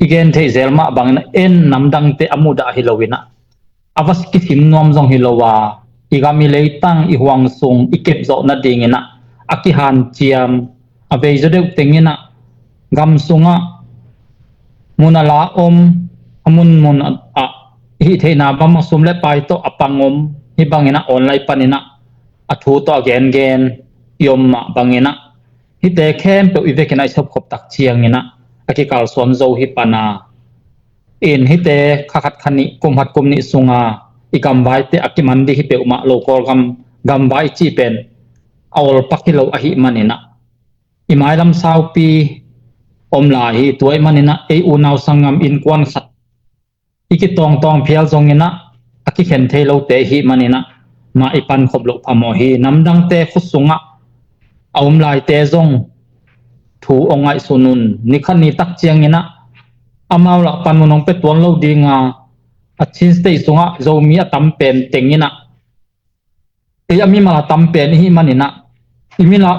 igen thei zelma bangna en namdang te amuda hilowina avas kisim nom zong hilowa igami leitang I huang sung ikep zo na dingina akihan chiam avei jodeu tengina gam sunga munala amun mun a hi theina bam sumle pai to apangom hi bangina online panina athu to gen yom bangina hi te khem pe ivekena isop khop tak chiangina akikal son zo hi pana in hi te khakhat khani kumhat kumni sunga ikam vai te akimandi hi pe uma lokol gam vai chi pen awol pakilo ahi manina imailam saupi omla hi tuai manina e unaw sangam in kwan khat iki tong phial zongina aki khen thelo te hi manina ma ipan khoblo phamo hi namdang te khusunga omlai te zong thu ongai sunun nikhani tak chiangina amawla panmunong petuan lo dinga achin stay sunga zomi atam pen tengina e ami mala tampen hi manina imila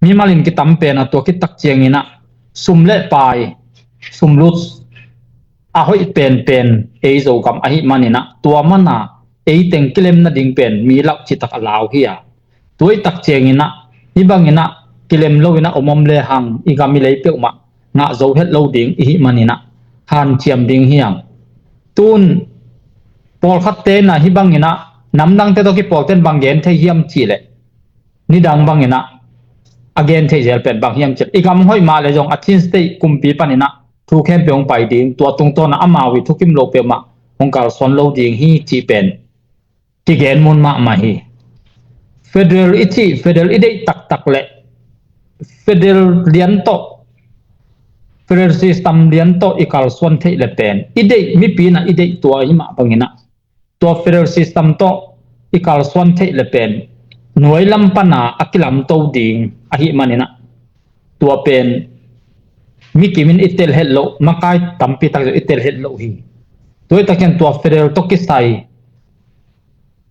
mimalin ki tampen ato ki tak chiangina sumle pai sumlut ahoi pen e zo kam ahi manina tua mana e teng kilem na ding pen mi lak chi tak alaw hiya tuai tak chiangina ibangina kilem lowina omom le hang igami le peuma nga zo het lo ding hi manina han chiam ding hiang tun pol khatte na hi bangina namdang te to ki polten bangen the hiam chi le ni dang bangina again the zel pen bang hiam chi igam hoi ma le jong athin stay kumpi panina thu khem peong pai ding tua tung to na amawi thukim lo pe ma hongkal son lo ding hi chi pen ti gen mun ma hi federal idei tak le federal lian to federal system lian to ikal son the le pen idei mi pina idei tua hi ma bangina to federal system to ikal son the le pen noi lam pana akilam to ding ahi manina tua pen mi kimin itel hello makai tampi tak itel hello hi toy taken tua federal to kisai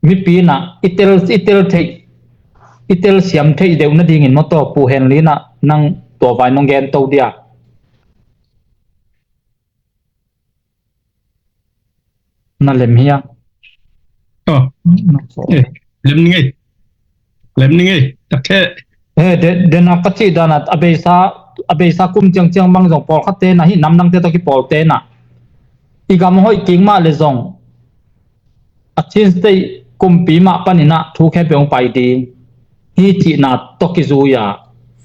mi pina itel siam the deu na ding in moto pu hen lina nang to vai nong gen to dia na lem hiya lem ngay takhe de na kachi danat abesa kum chang bang jong pol khatte na hi namnang te to ki pol te na igam hoi king ma le jong achin stay kumpi ma panina thu khe peong pai ding hi chi na to ki zu ya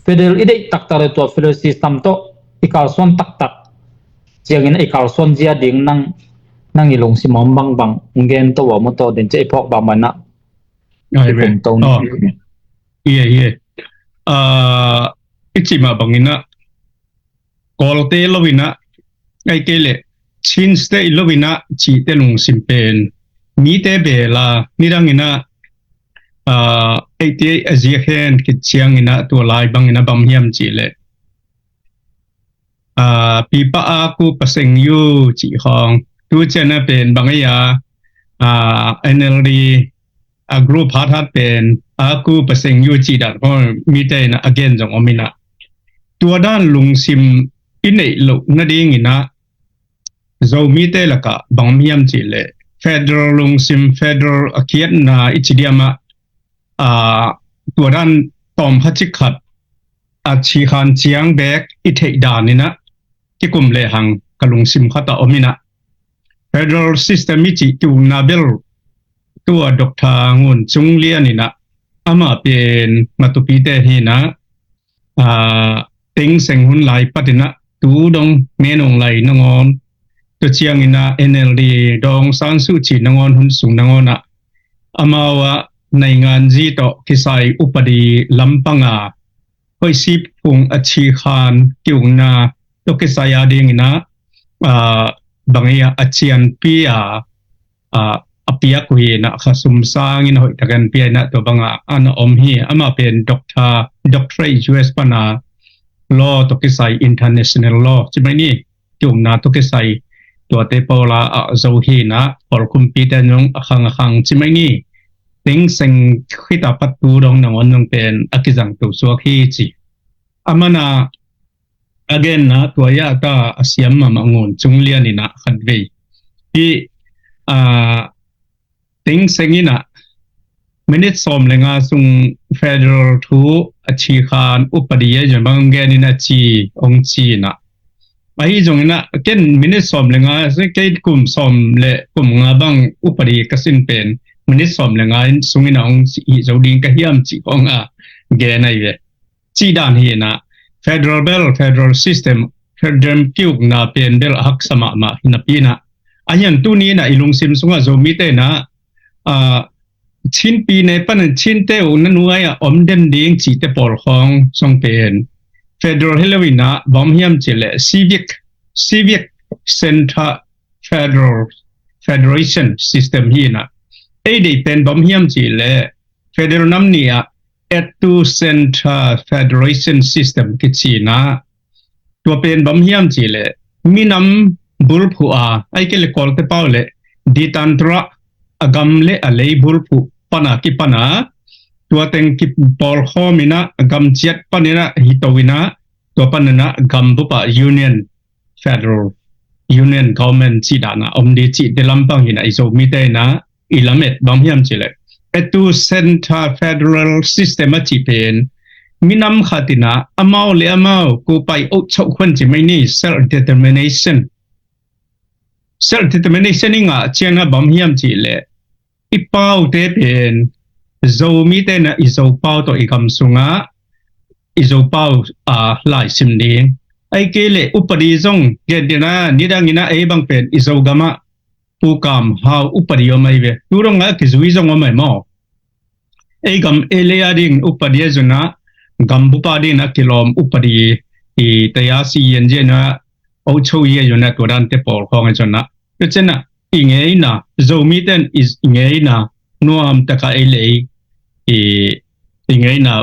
federal idei tak tare to federal system to ikal son tak chiangin ikal son jia ding nang ilong si mom bang ngen to wa mo to den che phok ba mana ai to ye ichima bangina kolte lovina ai kele chin stay lovina chi te lung simpen mi te bela nirangina ate azia hen ki chiangina to lai bangina bam hiam chi le pipa aku paseng yu chi hong tu chena pen bangaya NLD group hat pen aku paseng yu chi dat ko mi te na again jong omina tua dan lung sim inei lo na ding ina zo mi te la ka bang miam chi le federal lung sim federal akiat na ichidiama tua dan tom hachikhat chi khan chiang bek I thei dan ina ki kum le hang kalung sim khata omina federal system chi tu na bel tua Dr. ngun chung lian ina ama pen matupi te hina ting seng hun lai patina tu dong menong lai nangon to chiang ina NLD dong san su chi nangon hun sung nangona amawa naingan ji to kisai upadi lampanga hoi sip pung achi khan kyung na to kisaya ding ina bangaya achian pia apia kui na khasum sang in hoi takan pia na to banga ana hi ama pen doctorate US pana law to kisai international law chimani kyung na to kisai to te pola zo hi na por computer nyong akhang chimani ting seng khita patu dong na ngon pen akizang to so hi chi amana again na tua ya ta asiam ma ngon chung lian ni na khat ve i ting sengina minute som lenga sung federal thu achi khan upadiye jambang ge ni na chi ong chi na ai jong na ken minute som lenga se ke kum som le kum nga bang upadi kasin pen minute som lenga sungina ong chi zo ding ka hiam chi ong a ge na ye chi dan hi na federal system federal kyuk na pen bel hak sama ma na pina ayan tu ni na ilung sim sunga zo mi te na chin pi ne pan chin te u na nuaya om den ding chi te por khong song pen federal helawina bom hiam chile civic center federation system hi na ei de pen bom hiam chile federal namnia at to center federation system kichina to pen bom hiam chile minam bulphu a ai ke le kol te paule ditantra agam le alei bulphu pana ki pana to teng ki pol khomina agam chet panina hitowina to panana gam bupa federal union government chi dana omdi chi de lampang hina iso mite na ilamet bom hiam chile etu center federal system chi pen minam khatina amau le amau ko pai o chau khon chi mai ni self determination inga chena bom hiam chi le ipau te pen zo mi te na izo pau to ikam sunga izo pau a lai sim ding ai ke le upadi zong ge dina nidangina e bang pen izo gama tu kam how upadi o mai ve turonga ki zui zong o mai mo e gam elea ding upadi zuna gambu pa din akilom upadi i tayasi yenje na o chou ye yona to dan te por khong chona to chena ingei na zomi ten is ingei na nuam taka ele i ingei na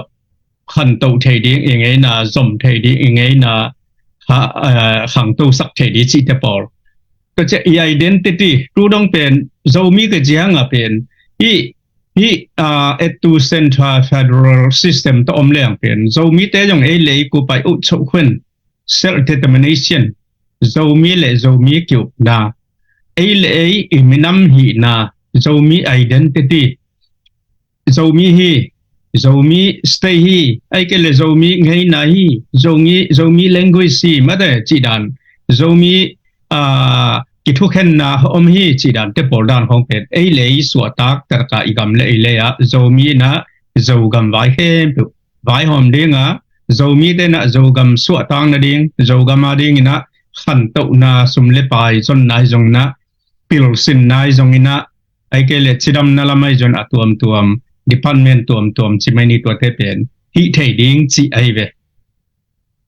khan to thei ding ingei na zom thei ding ingei na khang to sak thei di chi te por to che identity tu dong pen zomi ke jiang a pen i etu central federal system to omleang pen zomi te jong e le ku pai u chou khwen self determination zomi le zomi kyu na e le e minam hi na zomi identity zomi stay hi ai ke le zomi ngei na hi zomi language hi ma de chi dan zomi ki thu khen na om hi chi dan te por dan hong pet ei le su tak ta ka igam le le ya zomi na zogam vai hem pu vai hom dinga zomi te na zogam su tang na ding zogama ding na khan to na sum le pai chon nai jong na pil sin nai jong ina ai ke le chidam na lamai jon atuam department tuam chi mai ni to te pen hi thei ding chi ai ve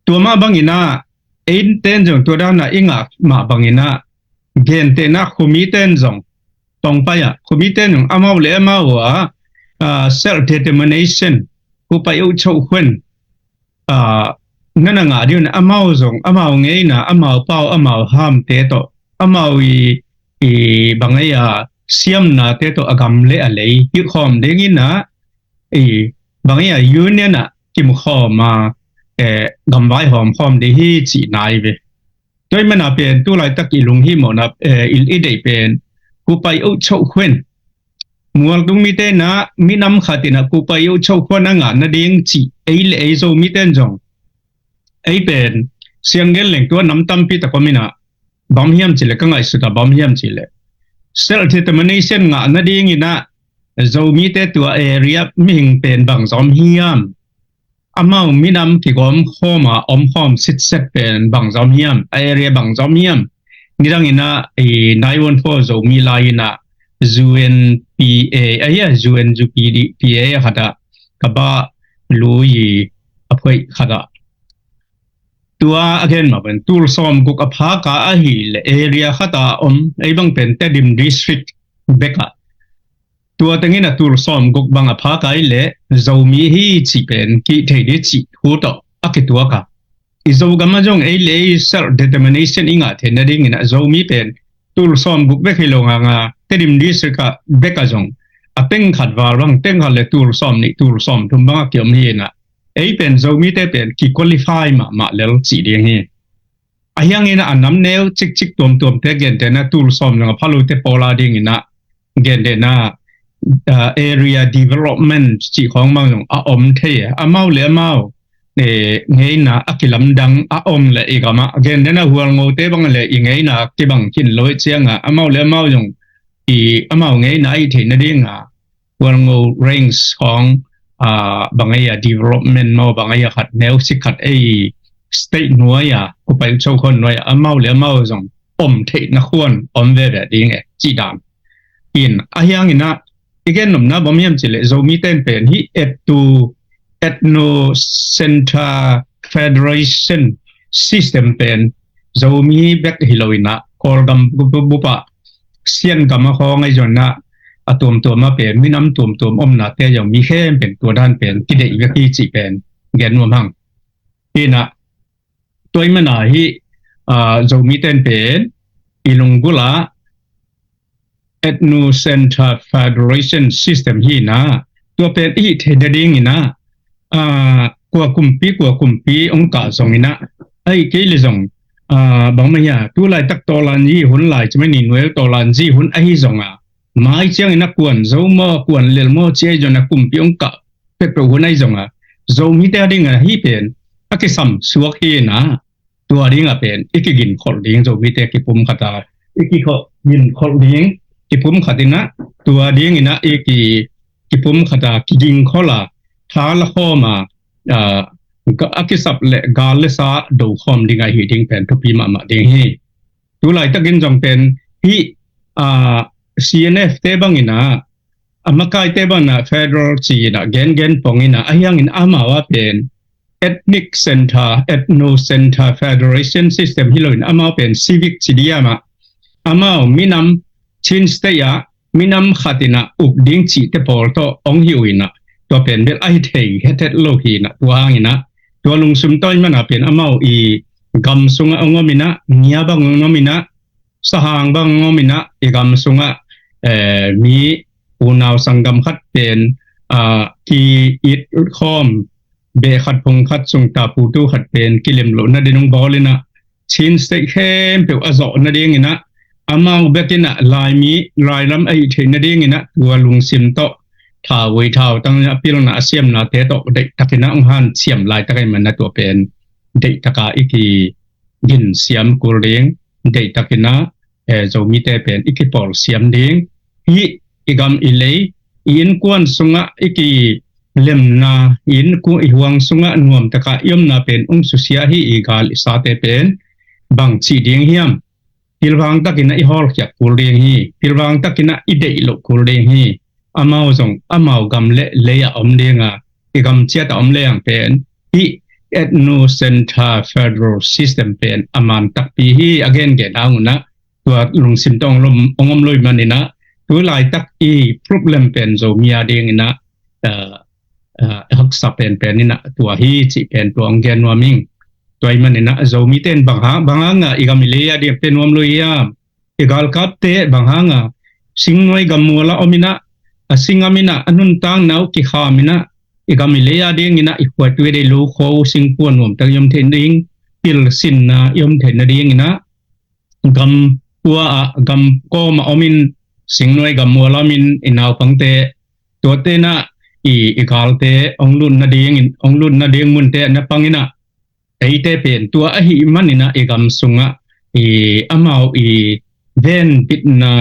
tuama bangina ein ten jong to da na inga ma bangina gen te na khumi ten jong tong pa ya khumi ten amau le amau wa self determination ku pa yu chou khwen ngana nga diun amau jong amau ngei na amau pau amau ham te to amau i bangaya siam na te to agam le alei yu khom de ngi na bangaya union na kim khoma gam vai hom khom de hi chi nai ve tôi mà nạp tiền tôi lại tất kỳ lùng hi một nạp ít để tiền cụ phải ưu châu khuyên mua đúng mi tên na mi năm khát tiền cụ phải ưu châu khuyên anh ngàn na điên chỉ ấy lệ ấy rồi mi tên rong ấy tiền xiang gen lệnh tôi nắm tâm pi ta có mi na bom hiam chỉ là cái ngày sự ta bom hiam chỉ là self determination ngàn na điên như na rồi mi tên tôi area mình tiền bằng zom hiam amau minam ki gom khoma khom sit set pen bang zom hiam area bang zom hiam nirang ina 914 zo mi la ina UNPA aya UNPA hada kaba lui aphoi khada tua again ma ben tur som guk apha ka a hi le area khata bang pen tedim district beka tua tengina tur som guk bang apha kai le zomi hi chi pen ki thei de chi hu to akitua ka izo gama jong ei le self determination inga the na ding ina zomi pen tur som guk be khilonga nga tedim dis ka beka jong apeng khat wa rang teng ha le tur som thum bang kyom hi na เป็นโซมีแต่เป็นกี่คุริฟายมาแล้วจีเดียงฮียังอินะอันน้ำเนวจิกตัวเตเกนเดนะตูลซอมลงพาลุเตปอลาดิงอินะเกนเดนะarea development จีของมังลงอมเทียเมาเลเมาเงยนะอักิลัมดังอมเลยอีกมาเกนเดนะหัวงูเตบังเลยอีเงยนะกิบังกินลอยเชียงเมาเลเมาลงเมาเงยนะอีเทนดิ่งหัวงู range ของบางอย่าง development มาบางอย่างขัดแนวสิขัดstate นัวยกูไปโชว์คนนัวยเมาเลเมาลงเทนะควรเวเวดิ่งจีดามยังอินะอีกหนุ่มนะบ่มีอันจิเลโซมีเต้นเป็นที่Ethno-Center Federation System เป็นโซมีแบกฮิโลวินะคอลกัมบุปะเซียนกัมมาของไอจอนนะตัวมาเป็นมีน้ำตัวนะแต่ยังมีแค่เป็นตัวด้านเป็นกิเดอีกที่จีเป็นเกนวมหังที่นะตัวมันที่โซมีเต้นเป็นอีลงกุลาEthno-Center Federation System ฮีนะตัวเป็นอีเทเดดิ้งนะกว่ากุมปีองค์การส่งนะไอ้เกลิส่งบางอย่างตัวลายตักตัวลันยี่หุ่นลายจะไม่หนีหน่วยตัวลันยี่หุ่นไอ้ส่งมาไอ้เจ้านักกวนโซมาควนเลี้ยงโมเชี่ยจนนักกุมปีองค์การเป็นตัวหุ่นไอ้ส่งโซมีแต่ดิ้งฮีเป็นอักษรสวกฮีนะตัวดิ้งเป็นอีกกินขอดิ้งโซมีแต่กิปุ่มขัดอีกกินขอดิ้งกิปุ่มขัดนะตัวดิ้งนะอีกิปุ่มขัดกินข้อละท้าละข้อมาก็อักษรเลกาลซาดูคอมดิ้งไอฮีดิ้งเป็นทุกปีมาดิ้งฮีตัวไหลตะกินจงเป็นฮีCNF เตบังอินะมาไกเตบังนะ Federal จีนะเกนปองอินะยังอินมาว่าเป็น Ethno-Center Federation System ฮิโลอินมาเป็น Civic จีดียมามีนำชินสเตียมีนำขัดนะอุบดิ้งจีเตปอลโตองฮิวอินะตัวเป็นเบลไอเทย์เฮเทโลฮีนะตัวหางอินะตัวลุงซุมต้อยมันเป็นมากัมซุงองมินะเงียบังองมินะสหางบังองมินะกัมซุงมีอุณาวสังกัมขัดเป็นกีอิดคอมเบขัดพงขัดซุงตาปูตูขัดเป็นกิเลมโลนาเดนุงบอลินะชินสเตย์เข้มเปียวอโซนาเดงินะมาเบกินะลายลำไอเทนาเดงินะตัวลุงซิมโตท้าไว้ท้าตั้งพิลนาเสียมนาเตโตเด็กตะกินะองหันเสียมลายตะกิมันนะตัวเป็นเด็กตะกาอีกีกินเสียมกุเรียงเด็กตะกินะจะมีแต่เป็นอีกีปอลเสียมเด้งอีกำอิเลยอินกวนสุงะอีกีเล่มนาอินกูอีหวงสุงะนวมตะกายมนาเป็นสุเสียฮีอีกาลิสาเตเป็นบังชีเดียงเฮียมพิลวังตะกินะอีฮอลเกียกุเรียงฮีพิลวังตะกินะอีเดอิโลกุเรียงฮีมาส่งมากำเลียเดียงอีกำเชียตเลียงเป็นอี Ethno-Center Federal System เป็นมันตักปีฮีagain เกดาวนะตัวลุงสิมตองลมองลอยมันนี่นะตัวลายตักproblem เป็นโซมีอาเดียงนะฮักษะเป็นนี่นะตัวฮีจิเป็นตัวองเกนวามิงตัวมันนี่นะโซมีเต้นบางหางอีกามิเลียเดียเป็นวามลอยอีกาลกับเตบางหางสิงหน่วยกัมมัวละอมินะสิงอามินะอนุนตังนาวกิขามินะอีกามิเลียเดียงนะอีกวัดเวเดลูโคสิงปวนวมตังยมเทนดิงพิลสินนะยมเทนเดียงนะกัมกัมก็มาอมินสิงหน่วยกัมมัวละมินอินาวปังเตตัวเตนะอีกาลเตองลุนนาเดียงมุนเตนะปังอินะไอเตเป็นตัวอหิมันอินะอีกัมสุงะมาวเวนปิดนะ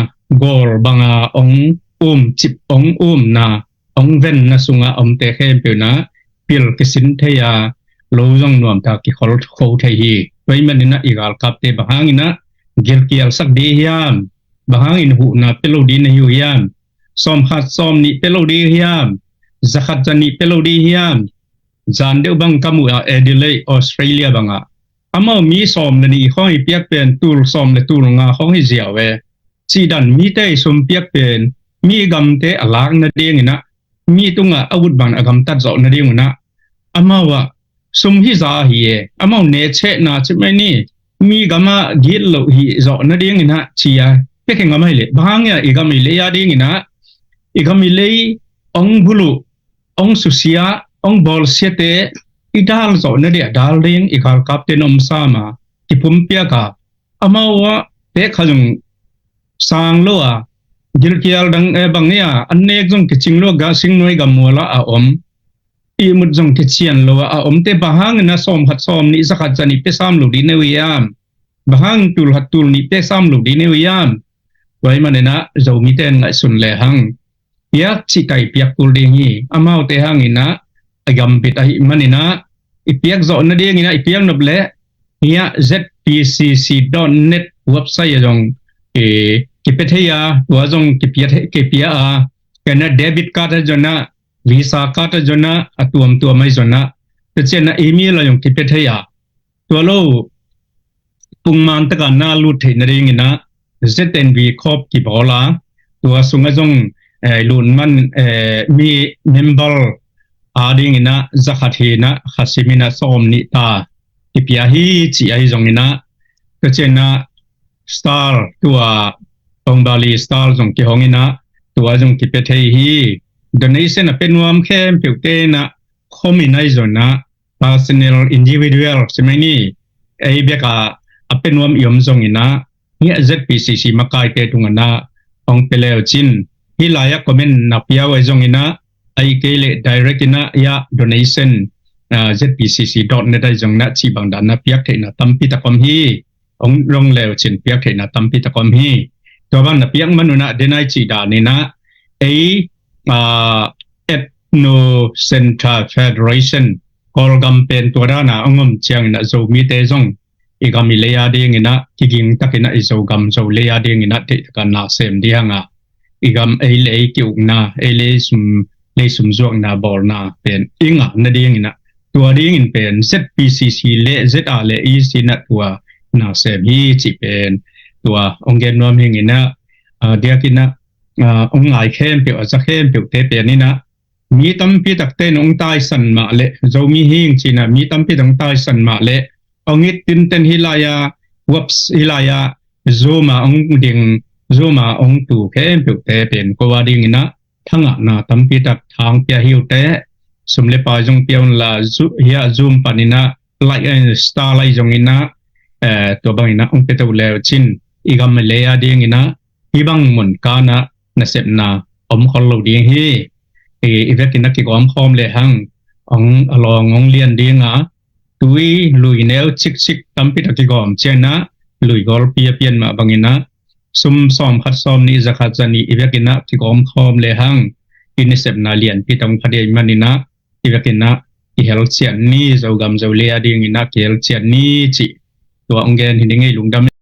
กอลบังองจิบองนะองเวนนะสุงะเตเข้มเปียวนะพิลกิสินเทียโลจงนวมตากิขอลโคเทียไว้มันอินะอีกาลกับเตบางอินะเกลกิอัลสักดียามบางอินหูนะเปโลดีนะยูยามซอมขัดซอมนี่เปโลดียามจะขัดจันนี่เปโลดียามจันเดียวบังกามูเอดิเลย์ออสเตรเลียบังมามีซอมนี่ข้องให้เปียกเป็นตูลซอมและตูลงาข้องให้เสียเวจีดันมีแต่สมเปียกเป็นมีกำเตอลากนาเดียงนะมีตุงอาวุธบังกำตัดจอนาเดียงนะมาว่าสมฮิซาฮีมาเนเชนะใช่ไหมนี่มีกำมากิลโลฮีจอนาเดียงนะชียเพ่งกำไม่เลยบางอย่างอีกกำไม่เลยยาเดียงนะอีกกำไม่เลยองบุลุองสุเสีย ông bol siete idal zo na dia darling ikal captain om sama ki pumpia ka amawa pe khajung sang lo a gilkial dang e bangya anek jong ki chinglo ga singnoi ga mola a om i mut jong ki chian lo a om te bahang na som khat som ni zakhat chani pe sam lo di ne wiam bahang tul hat tul ni pe sam lo di ne wiam wai manena zo mi ten ngai sun le hang piak chi kai piak tul ding hi amau te hang ina agam bit ai manina ipiak zo na ding ina ipiak nob le nia zpcc.net website jong kipetheya wa jong kipia a kana debit card jona visa card jona atuam tu mai jona chena email jong kipetheya to lo pungman ta kana lu the na ring ina znv khop ki bola to sunga jong lun man mi member ading ina zakhathina khasimina somni ta kipia hi chi ai jong ina chena star tua Tongbali star jong ki hongina tua jong ki pethei hi donation a penwam khem pekte na khominai zona personal individual semeni ei beka a penwam yom jong ina ni zpcc makai te tungana ong peleo chin hi laya comment na piaw jong ina ai kele direct ina ya donation zpcc.net jong na chi bang dan na piak the na tampi ta kom hi ông rong leo chin piak the na tampi ta kom hi to ban na piak manuna denai chi da ni na ei ethno center federation kolgam pen to da na ongom chiang na zo mi te jong igami leya ding ina kiging takina izo gam zo leya ding ina te ka na sem di hanga igam ei le ki na ei le sum zuak na bor na pen inga na ding ina tua ding in pen zpcc le za le i sina tua na sem hi chi pen tua ongen nom hing ina dia kina ong ngai khem pe za khem pe te pe ni na mi tam pi tak te nong tai san ma le zo mi hing china mi tam pi dong tai san ma le ong it tin ten hilaya waps hilaya zoma ong ding zoma ong tu khem pe te pen ko wa ding ina thanga na tam pi tak thang pya hiu te sumle pa jong pion la ya zoom panina like star lai jong ina to bang ina ong pe to le chin igam leya ding ina ibang mun kana na sep na om khol lo ding hi evek ina ki gom khom le hang ong along ong lian ding a tui lui neo chik chik tampi ta ki gom chena lui gol pia pian ma bangina sum som khat som ni zakhat jani evek ina ki gom khom le hang in sep na lian pi tong phade manina evek ina ki hel chian ni zo gam zo le ding ina ki hel chian ni chi to ong gen hin ngai lungdam